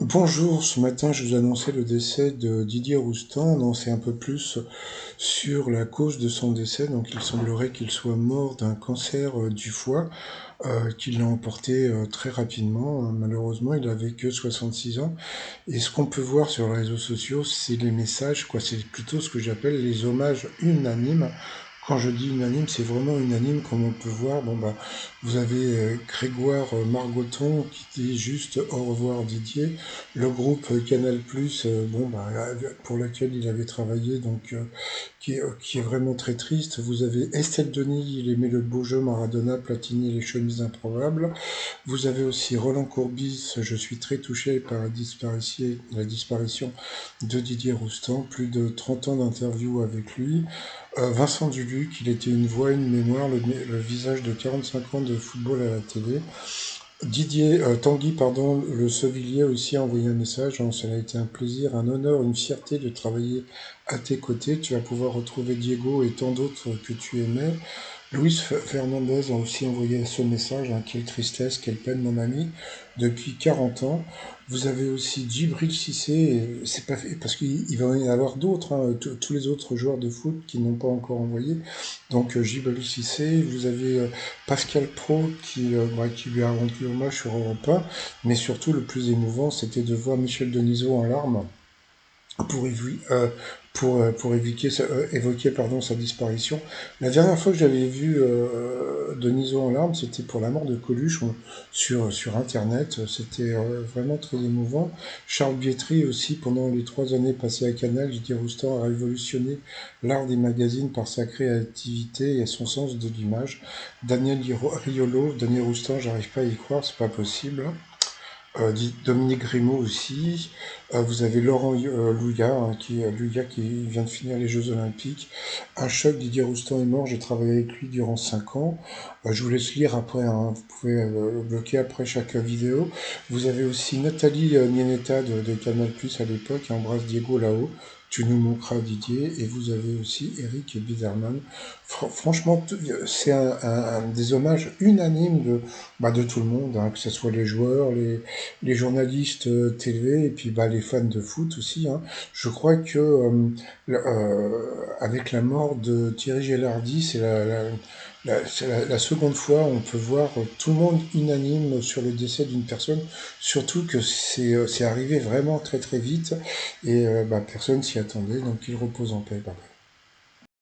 Bonjour, ce matin je vous annonçais le décès de Didier Roustan. On en sait un peu plus sur la cause de son décès. Donc il semblerait qu'il soit mort d'un cancer du foie qui l'a emporté très rapidement. Malheureusement, il avait que 66 ans. Et ce qu'on peut voir sur les réseaux sociaux, c'est les messages, quoi. C'est plutôt ce que j'appelle les hommages unanimes. Quand je dis unanime, c'est vraiment unanime, comme on peut voir. Bon, bah, vous avez Grégoire Margoton qui dit juste au revoir Didier. Le groupe Canal+, bon, bah, pour lequel il avait travaillé, donc qui est vraiment très triste. Vous avez Estelle Denis, il aimait le beau jeu, Maradona, Platini, les chemises improbables. Vous avez aussi Roland Courbis, je suis très touché par la disparition de Didier Roustan, plus de 30 ans d'interviews avec lui. Vincent Duluc, il était une voix, une mémoire, le visage de 45 ans de football à la télé. Tanguy, pardon, le Sevillier aussi a envoyé un message. Ça a été un plaisir, un honneur, une fierté de travailler à tes côtés. Tu vas pouvoir retrouver Diego et tant d'autres que tu aimais. Fernandez a aussi envoyé ce message, hein, quelle tristesse, quelle peine mon ami, depuis 40 ans. Vous avez aussi Djibril Cissé, et c'est pas fait, parce qu'il va y en avoir d'autres, hein, tous les autres joueurs de foot qui n'ont pas encore envoyé. Donc Djibril Cissé, vous avez Pascal Pro qui lui a rendu hommage sur Europe 1, mais surtout le plus émouvant, c'était de voir Michel Denisot en larmes pour, évoquer sa disparition. La dernière fois que j'avais vu Denisot en larmes, c'était pour la mort de Coluche sur Internet. C'était vraiment très émouvant. Charles Bietri aussi, pendant les 3 années passées à Canal, Didier Roustan a révolutionné l'art des magazines par sa créativité et son sens de l'image. Riolo, Daniel Roustan, j'arrive pas à y croire, c'est pas possible. Dominique Grimaud aussi. Vous avez Laurent Louya, hein, Louya qui vient de finir les Jeux Olympiques. Un choc, Didier Roustan est mort, j'ai travaillé avec lui durant 5 ans. Je vous laisse lire après, hein, vous pouvez le bloquer après chaque vidéo. Vous avez aussi Nathalie Nienetta de Canal+, à l'époque, qui embrasse Diego là-haut. Tu nous manqueras Didier. Et vous avez aussi Eric Biderman. Franchement, c'est des hommages unanimes de tout le monde, hein, que ce soit les joueurs, les journalistes télé et puis les fans de foot aussi. Hein. Je crois que avec la mort de Thierry Gilardi, c'est la seconde fois où on peut voir tout le monde unanime sur le décès d'une personne, surtout que c'est arrivé vraiment très très vite et personne s'y attendait, donc il repose en paix. Bye bye.